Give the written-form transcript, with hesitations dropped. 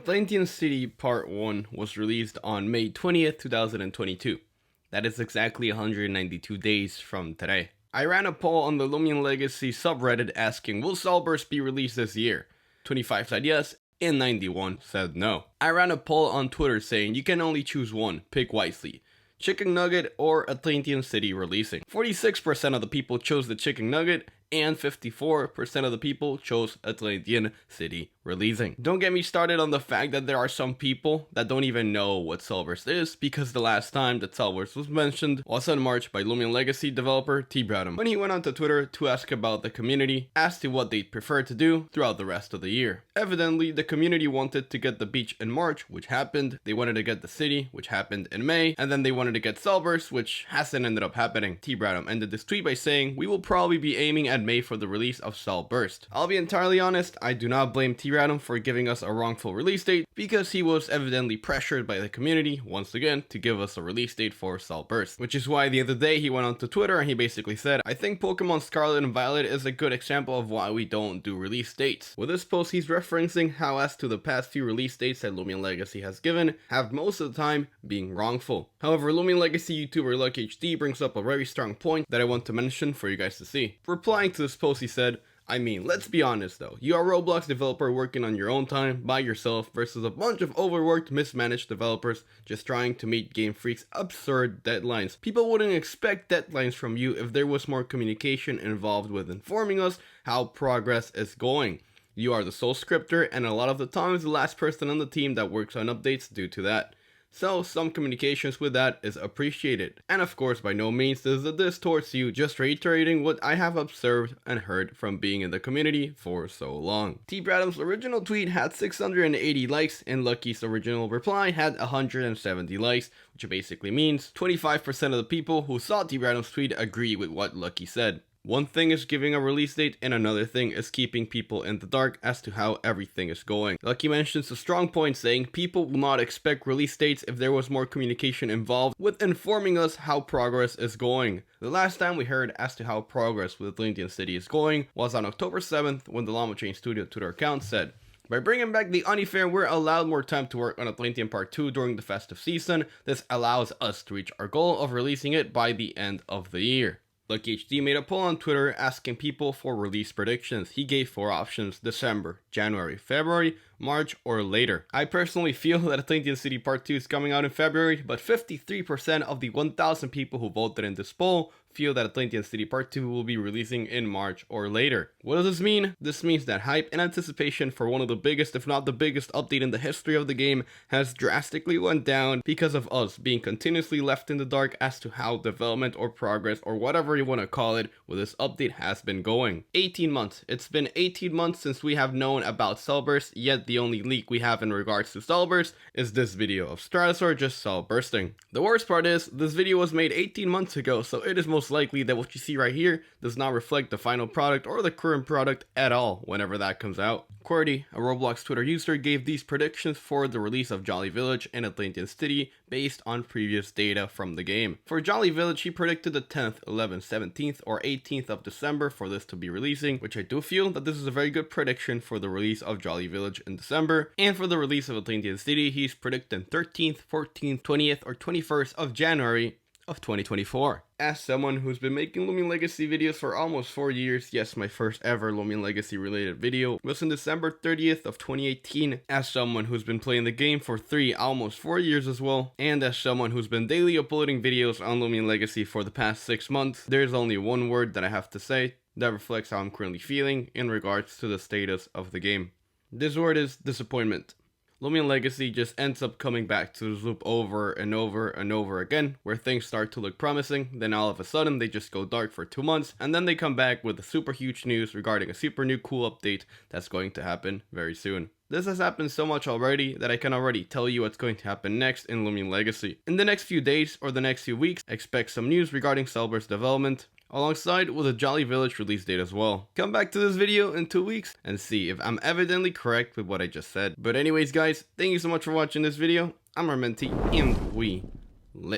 Atlantian City Part 1 was released on May 20th, 2022. That is exactly 192 days from today. I ran a poll on the Lumion Legacy subreddit asking, will Cellburst be released this year? 25 said yes, and 91 said no. I ran a poll on Twitter saying you can only choose one, pick wisely. Chicken Nugget or Atlantian City releasing. 46% of the people chose the Chicken Nugget, and 54% of the people chose Atlantian City releasing. Don't get me started on the fact that there are some people that don't even know what Cellburst is, because the last time that Cellburst was mentioned was in March by Lumion Legacy developer DrTechNic, when he went onto Twitter to ask about the community as to what they'd prefer to do throughout the rest of the year. Evidently, the community wanted to get the beach in March, which happened. They wanted to get the city, which happened in May, and then they wanted to get Cellburst, which hasn't ended up happening. DrTechNic ended this tweet by saying, "We will probably be aiming at May for the release of Cellburst." I'll be entirely honest, I do not blame DrTechNic for giving us a wrongful release date, because he was evidently pressured by the community once again to give us a release date for Cellburst. Which is why the other day he went onto Twitter and he basically said, "I think Pokemon Scarlet and Violet is a good example of why we don't do release dates." With this post he's referencing how as to the past few release dates that Lumion Legacy has given have most of the time being wrongful. However, Lumion Legacy YouTuber LuckHD brings up a very strong point that I want to mention for you guys to see. Replying to this post he said, "I mean, let's be honest though, you are a Roblox developer working on your own time, by yourself, versus a bunch of overworked, mismanaged developers just trying to meet Game Freak's absurd deadlines. People wouldn't expect deadlines from you if there was more communication involved with informing us how progress is going. You are the sole scripter, and a lot of the times the last person on the team that works on updates due to that. So some communications with that is appreciated. And of course, by no means is a diss towards you, just reiterating what I have observed and heard from being in the community for so long." DrTechNic's original tweet had 680 likes, and Lucky's original reply had 170 likes, which basically means 25% of the people who saw DrTechNic's tweet agree with what Lucky said. One thing is giving a release date, and another thing is keeping people in the dark as to how everything is going. Lucky mentions a strong point saying people will not expect release dates if there was more communication involved with informing us how progress is going. The last time we heard as to how progress with Atlantian City is going was on October 7th when the Llama Chain Studio Twitter account said, "By bringing back the Unfair, we're allowed more time to work on Atlantian Part 2 during the festive season. This allows us to reach our goal of releasing it by the end of the year." LuckHD made a poll on Twitter asking people for release predictions. He gave 4 options: December, January, February, March, or later. I personally feel that Atlantian City Part 2 is coming out in February, but 53% of the 1,000 people who voted in this poll feel that Atlantian City Part 2 will be releasing in March or later. What does this mean? This means that hype and anticipation for one of the biggest, if not the biggest update in the history of the game has drastically went down because of us being continuously left in the dark as to how development or progress or whatever you want to call it with this update has been going. 18 months. It's been 18 months since we have known about Cellburst, yet the only leak we have in regards to Cellburst is this video of Stratosaur just Cellbursting. The worst part is, this video was made 18 months ago, so it is most likely that what you see right here does not reflect the final product or the current product at all whenever that comes out. QWERTY, a Roblox Twitter user, gave these predictions for the release of Jolly Village and Atlantian City based on previous data from the game. For Jolly Village, he predicted the 10th, 11th, 17th, or 18th of December for this to be releasing, which I do feel that this is a very good prediction for the release of Jolly Village in December. And for the release of Atlantian City, he's predicting 13th, 14th, 20th, or 21st of January of 2024. As someone who's been making Lumion Legacy videos for almost 4 years, yes, my first ever Lumion Legacy related video was on December 30th of 2018. As someone who's been playing the game for 3, almost 4 years as well, and as someone who's been daily uploading videos on Lumion Legacy for the past 6 months, there's only one word that I have to say that reflects how I'm currently feeling in regards to the status of the game. This word is disappointment. Lumion Legacy just ends up coming back to this loop over and over and over again, where things start to look promising, then all of a sudden they just go dark for 2 months, and then they come back with a super huge news regarding a super new cool update that's going to happen very soon. This has happened so much already that I can already tell you what's going to happen next in Lumion Legacy. In the next few days or the next few weeks, expect some news regarding Cellburst development, alongside with a Jolly Village release date as well. Come back to this video in 2 weeks and see if I'm evidently correct with what I just said. But anyways guys, thank you so much for watching this video. I'm Armenti, and we lit.